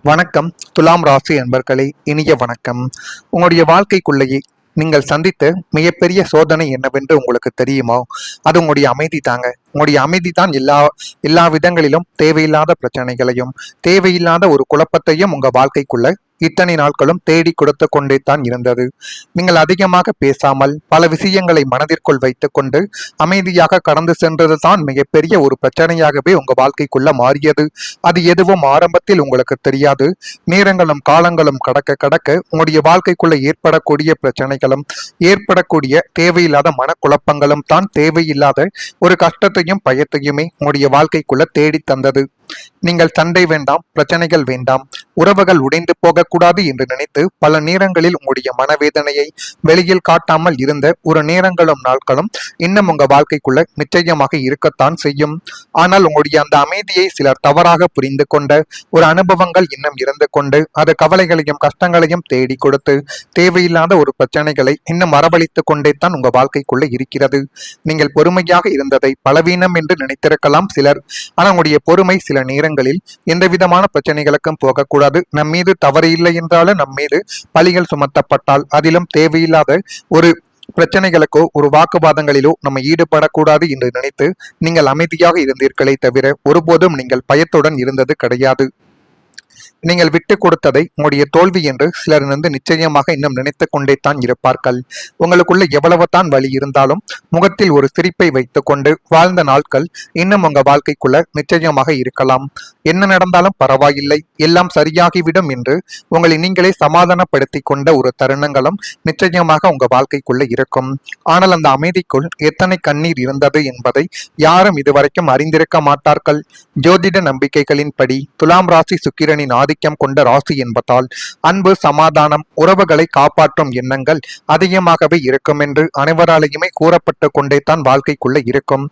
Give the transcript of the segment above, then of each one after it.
வணக்கம். துலாம் ராசி அன்பர்களே, இனிய வணக்கம். உங்களுடைய வாழ்க்கைக்குள்ளேயே நீங்கள் சந்தித்த மிகப்பெரிய சோதனை என்னவென்று உங்களுக்கு தெரியுமா? அது உங்களுடைய அமைதி தாங்க. உங்களுடைய அமைதி தான் எல்லா விதங்களிலும் தேவையில்லாத பிரச்சனைகளையும் தேவையில்லாத ஒரு குழப்பத்தையும் உங்க வாழ்க்கைக்குள்ள இத்தனை நாட்களும் தேடி கொடுத்து கொண்டே தான் இருந்தது. நீங்கள் அதிகமாக பேசாமல் பல விஷயங்களை மனதிற்குள் வைத்துக் கொண்டு அமைதியாக கடந்து சென்றது தான் மிகப்பெரிய ஒரு பிரச்சனையாகவே உங்க வாழ்க்கைக்குள்ள மாறியது. அது எதுவும் ஆரம்பத்தில் உங்களுக்கு தெரியாது. நேரங்களும் காலங்களும் கடக்க கடக்க உங்களுடைய வாழ்க்கைக்குள்ள ஏற்படக்கூடிய பிரச்சனைகளும் ஏற்படக்கூடிய தேவையில்லாத மனக்குழப்பங்களும் தான் தேவையில்லாத ஒரு கஷ்டத்தையும் பயத்தையுமே உங்களுடைய வாழ்க்கைக்குள்ள தேடி தந்தது. நீங்கள் சண்டை வேண்டாம், பிரச்சனைகள் வேண்டாம், உறவுகள் உடைந்து போகக்கூடாது என்று நினைத்து பல நேரங்களில் உங்களுடைய மனவேதனையை வெளியில் காட்டாமல் இருந்த ஒரு நேரங்களும் நாட்களும் இன்னும் உங்க வாழ்க்கைக்குள்ள நிச்சயமாக இருக்கத்தான் செய்யும். ஆனால் உங்களுடைய அந்த அமைதியை சிலர் தவறாக புரிந்து கொண்ட ஒரு அனுபவங்கள் இன்னும் இருந்து கொண்டு அது கவலைகளையும் கஷ்டங்களையும் தேடி கொடுத்து தேவையில்லாத ஒரு பிரச்சனைகளை இன்னும் வரவழைத்து கொண்டே தான் உங்க வாழ்க்கைக்குள்ள இருக்கிறது. நீங்கள் பொறுமையாக இருந்ததை பலவீனம் என்று நினைத்திருக்கலாம் சிலர். ஆனால் உங்களுடைய பொறுமை சில நேரங்களில் எந்த விதமான பிரச்சனைகளுக்கும் போகக்கூடாது. நம் மீது தவறு இல்லை என்றாலும் நம் மீது பழிகள் சுமத்தப்பட்டால் அதிலும் தேவையில்லாத ஒரு பிரச்சனைகளுக்கோ ஒரு வாக்குவாதங்களிலோ நம்ம ஈடுபடக்கூடாது என்று நினைத்து நீங்கள் அமைதியாக இருந்தீர்களே தவிர ஒருபோதும் நீங்கள் பயத்துடன் இருந்தது கிடையாது. நீங்கள் விட்டு கொடுத்ததை உங்களுடைய தோல்வி என்று சிலர் நிச்சயமாக இன்னும் நினைத்து கொண்டே தான் இருப்பார்கள். உங்களுக்குள்ள எவ்வளவு தான் வலி இருந்தாலும் முகத்தில் ஒரு சிரிப்பை வைத்துக் கொண்டு வாழ்ந்த நாட்கள் இன்னும் உங்க வாழ்க்கைக்குள்ள நிச்சயமாக இருக்கலாம். என்ன நடந்தாலும் பரவாயில்லை, எல்லாம் சரியாகிவிடும் என்று உங்களை நீங்களே சமாதானப்படுத்தி கொண்ட ஒரு தருணங்களும் நிச்சயமாக உங்க வாழ்க்கைக்குள்ள இருக்கும். ஆனால் அந்த அமைதிக்குள் எத்தனை கண்ணீர் இருந்தது என்பதை யாரும் இதுவரைக்கும் அறிந்திருக்க மாட்டார்கள். ஜோதிட நம்பிக்கைகளின்படி துலாம் ராசி சுக்கிரனின் ஆதிக்கம் கொண்ட ராசி என்பதால் அன்பு, சமாதானம், உறவுகளை காப்பாற்றும் எண்ணங்கள் அதிகமாகவே இருக்கும் என்று அனைவராலேயுமே கூறப்பட்டு கொண்டே தான் வாழ்க்கைக்குள்ள இருக்கும்.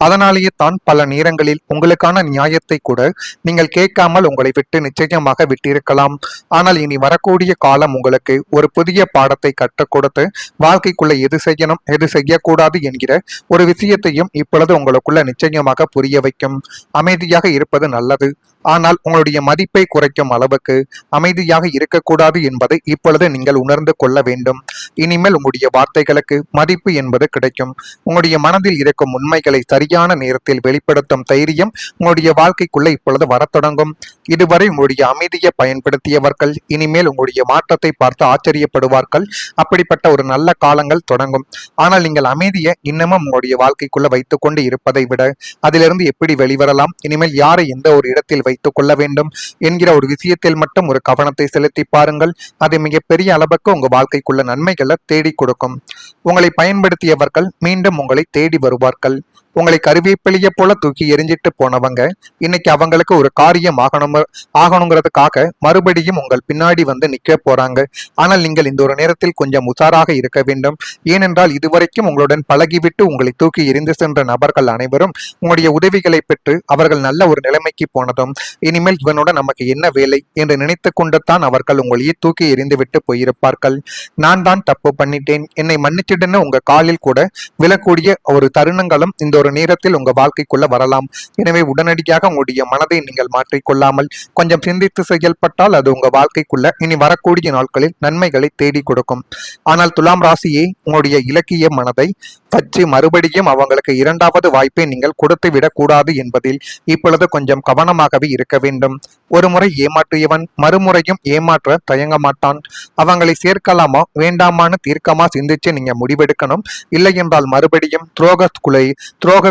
அதனாலேயே தான் பல நேரங்களில் உங்களுக்கான நியாயத்தை கூட நீங்கள் கேட்காமல் உங்களை விட்டு நிச்சயமாக விட்டிருக்கலாம். ஆனால் இனி வரக்கூடிய காலம் உங்களுக்கு ஒரு புதிய பாடத்தை கற்றுக் கொடுத்து வாழ்க்கைக்குள்ள எது செய்யணும் எது செய்யக்கூடாது என்கிற ஒரு விஷயத்தையும் இப்பொழுது உங்களுக்குள்ள நிச்சயமாக புரிய வைக்கும். அமைதியாக இருப்பது நல்லது. ஆனால் உங்களுடைய மதிப்பை குறைக்கும் அளவுக்கு அமைதியாக இருக்கக்கூடாது என்பதை இப்பொழுது நீங்கள் உணர்ந்து கொள்ள வேண்டும். இனிமேல் உங்களுடைய வார்த்தைகளுக்கு மதிப்பு என்பது கிடைக்கும். உங்களுடைய மனதில் இருக்கும் உண்மைகளை சரியான நேரத்தில் வெளிப்படுத்தும் தைரியம் உங்களுடைய வாழ்க்கைக்குள்ள இப்பொழுது வரத் தொடங்கும். இதுவரை உங்களுடைய அமைதியை பயன்படுத்தியவர்கள் இனிமேல் உங்களுடைய மாற்றத்தை பார்த்து ஆச்சரியப்படுவார்கள். அப்படிப்பட்ட ஒரு நல்ல காலங்கள் தொடங்கும். ஆனால் நீங்கள் அமைதியை இன்னமும் உங்களுடைய வாழ்க்கைக்குள்ள வைத்துக் கொண்டு இருப்பதை விட அதிலிருந்து எப்படி வெளிவரலாம், இனிமேல் யாரை எந்த ஒரு இடத்தில் வைத்துக் கொள்ள வேண்டும் என்கிற ஒரு விஷயத்தில் மட்டும் ஒரு கவனத்தை செலுத்தி பாருங்கள். அது மிகப்பெரிய அளவுக்கு உங்க வாழ்க்கைக்குள்ள நன்மைகளை தேடி கொடுக்கும். உங்களை பயன்படுத்தியவர்கள் மீண்டும் உங்களை தேடி வருவார்கள். உங்களை கருவேப்பிலைய போல தூக்கி எரிஞ்சிட்டு போனவங்க இன்னைக்கு அவங்களுக்கு ஒரு காரியம் ஆகணுங்கிறதுக்காக மறுபடியும் உங்கள் பின்னாடி நிக்க போறாங்க. ஆனால் நீங்கள் இந்த ஒரு நேரத்தில் கொஞ்சம் உஷாராக இருக்க வேண்டும். ஏனென்றால் இதுவரைக்கும் உங்களுடன் பழகிவிட்டு உங்களை தூக்கி எரிந்து சென்ற நபர்கள் அனைவரும் உங்களுடைய உதவிகளை பெற்று அவர்கள் நல்ல ஒரு நிலைமைக்கு போனதும் இனிமேல் இவனோட நமக்கு என்ன வேலை என்று நினைத்து கொண்டுதான் அவர்கள் உங்களையே தூக்கி எரிந்து விட்டு போயிருப்பார்கள். நான் தான் தப்பு பண்ணிட்டேன், என்னை மன்னிச்சிடுன்னு உங்க காலில் கூட விழக்கூடிய ஒரு தருணங்களும் இந்த ஒரு நேரத்தில் உங்க வாழ்க்கைக்குள்ள வரலாம். எனவே உடனடியாக உங்களுடைய மனதை நீங்கள் மாற்றிக்கொள்ளாமல் கொஞ்சம் சிந்தித்து செயல்பட்டால் அது உங்க வாழ்க்கைக்குள்ள இனி வரக்கூடிய நாட்களில் நன்மைகளை தேடி கொடுக்கும். ஆனால் துலாம் ராசியே, உங்களுடைய இலக்கிய மனதை வச்சு மறுபடியும் அவங்களுக்கு இரண்டாவது வாய்ப்பை நீங்கள் கொடுத்து விடக்கூடாது என்பதில் இப்பொழுது கொஞ்சம் கவனமாகவே இருக்க வேண்டும். ஒரு முறை ஏமாற்றியவன் மறுமுறையும் ஏமாற்ற தயங்க மாட்டான். அவங்களை சேர்க்கலாமா வேண்டாமான்னு தீர்க்கமா சிந்திச்சு நீங்க முடிவெடுக்கணும். இல்லை என்றால் மறுபடியும் துரோக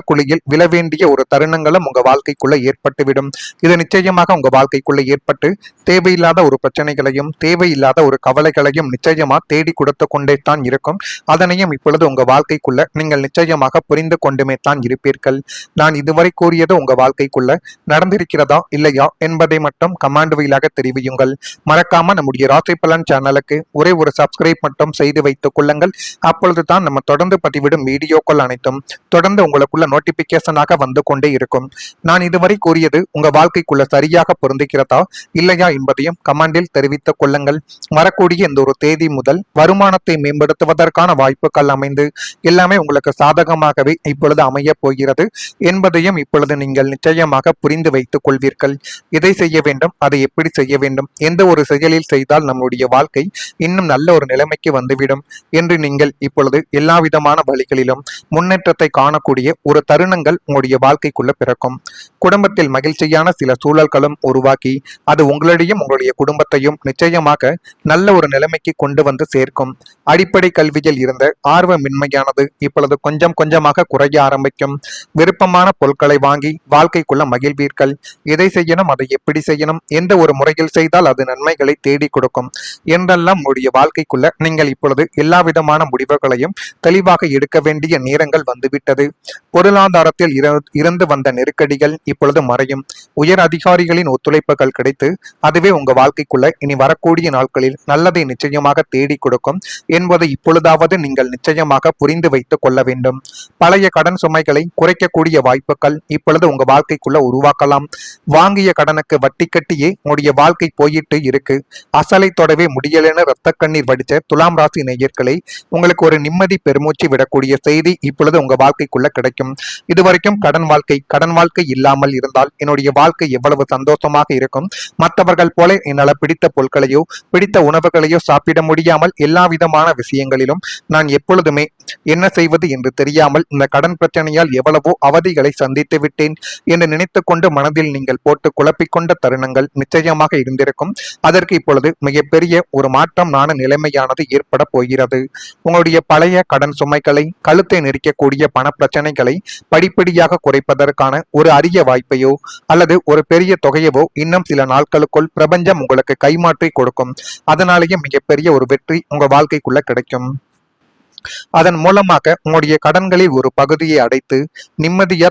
குழியில் விழ வேண்டிய ஒரு தருணங்களும் உங்க வாழ்க்கைக்குள்ள ஏற்பட்டுவிடும். இது நிச்சயமாக உங்க வாழ்க்கைக்குள்ள ஏற்பட்டு தேவையில்லாத ஒரு பிரச்சனைகளையும் தேவையில்லாத ஒரு கவலைகளையும் நிச்சயமா தேடி கொடுத்து கொண்டே தான் இருக்கும். அதனையும் இப்பொழுது உங்க வாழ்க்கைக்குள்ள நீங்கள் நிச்சயமாக புரிந்து கொண்டுமே தான் இருப்பீர்கள். நான் இதுவரை கூறியது உங்க வாழ்க்கைக்குள்ள நடந்திருக்கிறதா இல்லையா என்பதை மட்டும் கமாண்ட் வாயிலாக தெரிவியுங்கள். மறக்காம நம்முடைய ராசி பலன் சேனலுக்கு ஒரே ஒரு சப்ஸ்கிரைப் மட்டும் செய்து வைத்துக் கொள்ளுங்கள். அப்பொழுது தான் நம்ம தொடர்ந்து பதிவிடும் வீடியோக்கள் அனைத்தும் தொடர்ந்து உங்களுக்கு உங்களுக்குள்ள நோட்டிபிகேஷனாக வந்து கொண்டே இருக்கும். நான் இதுவரை கூறியது உங்க வாழ்க்கைக்குள்ள சரியாக பொருந்துகிறதா இல்லையா என்பதையும் கமெண்டில் தெரிவித்துக் கொள்ளுங்கள். வரக்கூடிய இந்த ஒரு தேதி முதல் வருமானத்தை மேம்படுத்துவதற்கான வாய்ப்புகள் அமைந்து எல்லாமே உங்களுக்கு சாதகமாகவே இப்பொழுது அமைய போகிறது என்பதையும் இப்பொழுது நீங்கள் நிச்சயமாக புரிந்து வைத்துக் கொள்வீர்கள். இதை செய்ய வேண்டும், அதை எப்படி செய்ய வேண்டும், எந்த ஒரு செயலில் செய்தால் நம்முடைய வாழ்க்கை இன்னும் நல்ல ஒரு நிலைமைக்கு வந்துவிடும் என்று நீங்கள் இப்பொழுது எல்லா விதமான வழிகளிலும் முன்னேற்றத்தை காணக்கூடிய ஒரு தருணங்கள் உங்களுடைய வாழ்க்கைக்குள்ள பிறக்கும். குடும்பத்தில் மகிழ்ச்சியான சில சூழல்களும் உருவாக்கி அது உங்களையும் உங்களுடைய குடும்பத்தையும் நிச்சயமாக நல்ல ஒரு நிலைமைக்கு கொண்டு வந்து சேர்க்கும். அடிப்படை கல்வியில் இருந்த ஆர்வமின்மையானது இப்பொழுது கொஞ்சம் கொஞ்சமாக குறைய ஆரம்பிக்கும். விருப்பமான பொருட்களை வாங்கி வாழ்க்கைக்குள்ள மகிழ்வீர்கள். எதை செய்யணும், அதை எப்படி செய்யணும், எந்த ஒரு முறையில் செய்தால் அது நன்மைகளை தேடி கொடுக்கும் என்றெல்லாம் உங்களுடைய வாழ்க்கைக்குள்ள நீங்கள் இப்பொழுது எல்லா விதமான முடிவுகளையும் தெளிவாக எடுக்க வேண்டிய நேரங்கள் வந்துவிட்டது. பொருளாதாரத்தில் இருந்து வந்த நெருக்கடிகள் இப்பொழுது மறையும். உயர் அதிகாரிகளின் ஒத்துழைப்புகள் கிடைத்து அதுவே உங்க வாழ்க்கைக்குள்ள இனி வரக்கூடிய நாட்களில் நல்லதை நிச்சயமாக தேடி கொடுக்கும் என்பதை இப்பொழுதாவது நீங்கள் நிச்சயமாக புரிந்து வைத்துக் கொள்ள வேண்டும். பழைய கடன் சுமைகளை குறைக்கக்கூடிய வாய்ப்புகள் இப்பொழுது உங்க வாழ்க்கைக்குள்ள உருவாக்கலாம். வாங்கிய கடனுக்கு வட்டி கட்டியே உங்களுடைய வாழ்க்கை போயிட்டு இருக்கு. அசலை தொடவே முடியலென ரத்த கண்ணீர் வடிச்ச துலாம் ராசி நேயர்களை உங்களுக்கு ஒரு நிம்மதி பெருமூச்சு விடக்கூடிய செய்தி இப்பொழுது உங்க வாழ்க்கைக்குள்ள கிடைக்கும். இதுவரைக்கும் கடன் வாழ்க்கை இல்லாமல் இருந்தால் என்னுடைய வாழ்க்கை எவ்வளவு சந்தோஷமாக இருக்கும், மற்றவர்கள் போல என்னால் பிடித்த பொருட்களையோ பிடித்த உணவுகளையோ சாப்பிட முடியாமல் எல்லா விதமான விஷயங்களிலும் நான் எப்பொழுதுமே என்ன செய்வது என்று தெரியாமல் இந்த கடன் பிரச்சனையால் எவ்வளவோ அவதிகளை சந்தித்து விட்டேன் என்று நினைத்து கொண்டு மனதில் நீங்கள் போட்டு குழப்பிக்கொண்ட தருணங்கள் நிச்சயமாக இருந்திருக்கும். அதற்கு இப்பொழுது மிகப்பெரிய ஒரு மாற்றமான நிலைமையானது ஏற்பட போகிறது. உங்களுடைய பழைய கடன் சுமைகளை, கழுத்தை நெரிக்கக்கூடிய பண பிரச்சனைகளை படிப்படியாக குறைப்பதற்கான ஒரு அரிய வாய்ப்பையோ அல்லது ஒரு பெரிய தொகையவோ இன்னும் சில நாட்களுக்குள் பிரபஞ்சம் உங்களுக்கு கைமாற்றி கொடுக்கும். அதனாலேயே மிகப்பெரிய ஒரு வெற்றி உங்க வாழ்க்கைக்குள்ள கிடைக்கும். அதன் மூலமாக உங்களுடைய கடன்களில் ஒரு பகுதியை அடைத்து நிம்மதியா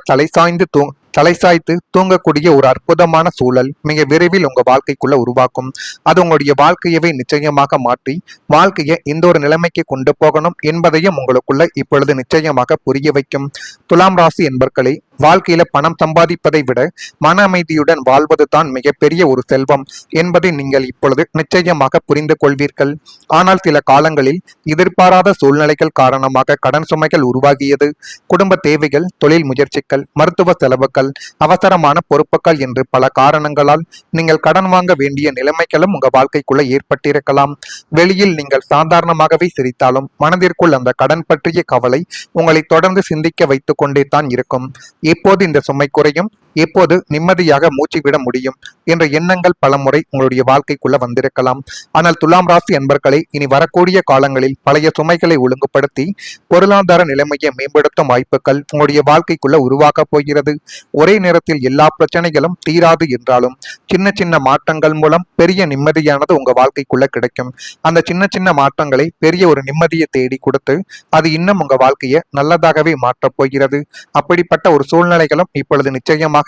தலைசாய்த்து தூங்கக்கூடிய ஒரு அற்புதமான சூழல் மிக விரைவில் உங்க வாழ்க்கைக்குள்ள உருவாக்கும். அது உங்களுடைய வாழ்க்கையவே நிச்சயமாக மாற்றி வாழ்க்கையை இந்த ஒரு நிலைமைக்கு கொண்டு போகணும் என்பதையும் உங்களுக்குள்ள இப்பொழுது நிச்சயமாக புரிய வைக்கும். துலாம் ராசி என்பர்களே, வாழ்க்கையில பணம் சம்பாதிப்பதை விட மன அமைதியுடன் வாழ்வது தான் மிகப்பெரிய ஒரு செல்வம் என்பதை நீங்கள் இப்பொழுது நிச்சயமாக புரிந்து கொள்வீர்கள். ஆனால் சில காலங்களில் எதிர்பாராத சூழ்நிலைகள் காரணமாக கடன் சுமைகள் உருவாகியது. குடும்ப தேவைகள், தொழில் முயற்சிகள், மருத்துவ செலவுகள், அவசரமான பொறுப்புகள் என்று பல காரணங்களால் நீங்கள் கடன் வாங்க வேண்டிய நிலைமைகளும் உங்க வாழ்க்கைக்குள்ள ஏற்பட்டிருக்கலாம். வெளியில் நீங்கள் சாதாரணமாகவே சிரித்தாலும் மனதிற்குள் அந்த கடன் பற்றிய கவலை உங்களை தொடர்ந்து சிந்திக்க வைத்துக் கொண்டே தான் இருக்கும். எப்போது இந்த சுமை குறையும், எப்போது நிம்மதியாக மூச்சு விட முடியும் என்ற எண்ணங்கள் பலமுறை உங்களுடைய வாழ்க்கைக்குள்ள வந்திருக்கலாம். ஆனால் துலாம் ராசி அன்பர்களே, இனி வரக்கூடிய காலங்களில் பழைய சுமைகளை ஒழுங்குபடுத்தி பொருளாதார நிலைமையை மேம்படுத்தும் வாய்ப்புகள் உங்களுடைய வாழ்க்கைக்குள்ள உருவாக்க போகிறது. ஒரே நேரத்தில் எல்லா பிரச்சனைகளும் தீராது என்றாலும் சின்ன சின்ன மாற்றங்கள் மூலம் பெரிய நிம்மதியானது உங்க வாழ்க்கைக்குள்ள கிடைக்கும். அந்த சின்ன சின்ன மாற்றங்களை பெரிய ஒரு நிம்மதியை தேடி கொடுத்து அது இன்னும் உங்க வாழ்க்கையை நல்லதாகவே மாற்றப் போகிறது. அப்படிப்பட்ட ஒரு சூழ்நிலைகளும் இப்பொழுது நிச்சயமாக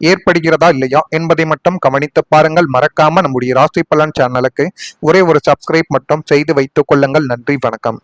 ஏற்படுகிறதா இல்லையா என்பதை மட்டும் கவனித்து பாருங்கள். மறக்காம நம்முடைய ராசி பலன் சேனலுக்கு ஒரே ஒரு சப்ஸ்கிரைப் மட்டும் செய்து வைத்துக் கொள்ளுங்கள். நன்றி, வணக்கம்.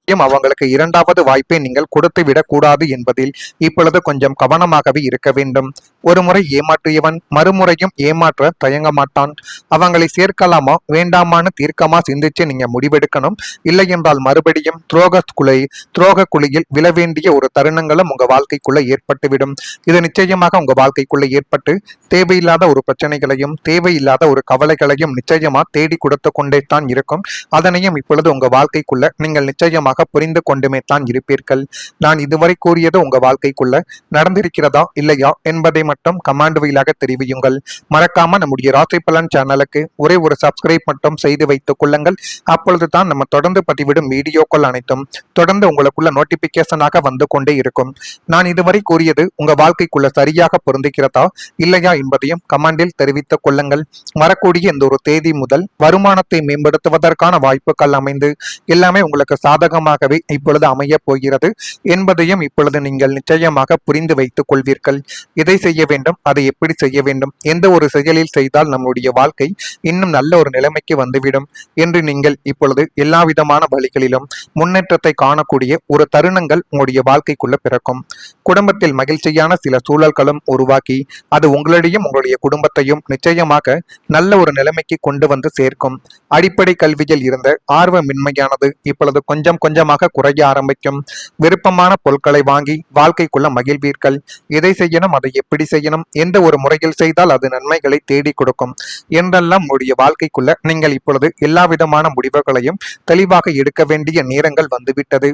அவங்களுக்கு இரண்டாவது வாய்ப்பை நீங்கள் கொடுத்து விடக் கூடாது என்பதில் இப்பொழுது கொஞ்சம் கவனமாகவே இருக்க வேண்டும். ஒரு முறை ஏமாற்றியவன் மறுமுறையும் ஏமாற்ற தயங்க மாட்டான். அவங்களை சேர்க்கலாமா வேண்டாமான்னு தீர்க்கமா சிந்திச்சு நீங்க முடிவெடுக்கணும். இல்லை என்றால் மறுபடியும் துரோக குழியில் விழ வேண்டிய ஒரு தருணங்களும் உங்க வாழ்க்கைக்குள்ள ஏற்பட்டுவிடும். இது நிச்சயமாக உங்க வாழ்க்கைக்குள்ள ஏற்பட்டு தேவையில்லாத ஒரு பிரச்சனைகளையும் தேவையில்லாத ஒரு கவலைகளையும் நிச்சயமா தேடி கொடுத்து கொண்டே தான் இருக்கும். அதனையும் இப்பொழுது உங்க வாழ்க்கைக்குள்ள நீங்கள் நிச்சயமாக புரிந்து கொண்டுமே தான் இருப்பீர்கள். நான் இதுவரை கூறியது உங்க வாழ்க்கைக்குள்ள நடந்திருக்கிறதா இல்லையா என்பதை மட்டும் கமெண்ட் வாயிலாக தெரிவியுங்கள். மறக்காம நம்முடைய ராசி பலன் சேனலுக்கு ஒரே ஒரு சப்ஸ்கிரைப் மட்டும் செய்து வைத்துக் கொள்ளுங்கள். அப்பொழுது தான் நம்ம தொடர்ந்து பதிவிடும் வீடியோக்கள் அனைத்தும் தொடர்ந்து உங்களுக்குள்ள நோட்டிபிகேஷனாக வந்து கொண்டே இருக்கும். நான் இதுவரை கூறியது உங்க வாழ்க்கைக்குள்ள சரியாக பொருந்துகிறதா இல்லையா என்பதையும் கமெண்டில் தெரிவித்துக் கொள்ளுங்கள். வரக்கூடிய இந்த ஒரு தேதி முதல் வருமானத்தை மேம்படுத்துவதற்கான வாய்ப்புகள் அமைந்து எல்லாமே உங்களுக்கு சாதகமாகவே இப்பொழுது அமைய போகிறது என்பதையும் இப்பொழுது நீங்கள் நிச்சயமாக புரிந்து வைத்துக் கொள்வீர்கள். இதை செய்ய செய்ய வேண்டும், அதை எப்படி செய்ய வேண்டும், எந்த ஒரு செயலில் செய்தால் நம்முடைய வாழ்க்கை இன்னும் நல்ல ஒரு நிலைமைக்கு வந்துவிடும் என்று நீங்கள் இப்பொழுது எல்லா விதமான வழிகளிலும் முன்னேற்றத்தை காணக்கூடிய ஒரு தருணங்கள் உங்களுடைய வாழ்க்கைக்குள்ள பிறக்கும். குடும்பத்தில் மகிழ்ச்சியான சில சூழல்களும் உருவாக்கி அது உங்களையும் உங்களுடைய குடும்பத்தையும் நிச்சயமாக நல்ல ஒரு நிலைமைக்கு கொண்டு வந்து சேர்க்கும். அடிப்படை கல்வியில் இருந்த ஆர்வமின்மையானது இப்பொழுது கொஞ்சம் கொஞ்சமாக குறைய ஆரம்பிக்கும். விருப்பமான பொருட்களை வாங்கி வாழ்க்கைக்குள்ள மகிழ்வீர்கள். எதை செய்யணும், அதை எப்படி செய்யணும், எந்த ஒரு முறையில் செய்தால் அது நன்மைகளை தேடி கொடுக்கும் என்றெல்லாம் உங்களுடைய வாழ்க்கைக்குள்ள நீங்கள் இப்பொழுது எல்லா விதமான முடிவுகளையும் தெளிவாக எடுக்க வேண்டிய நேரங்கள் வந்துவிட்டது.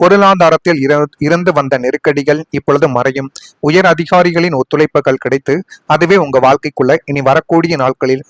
பொருளாதாரத்தில் இருந்து வந்த நெருக்கடிகள் இப்பொழுது மறையும். உயர் அதிகாரிகளின் ஒத்துழைப்புகள் கிடைத்து அதுவே உங்க வாழ்க்கைக்குள்ள இனி வரக்கூடிய நாட்களில்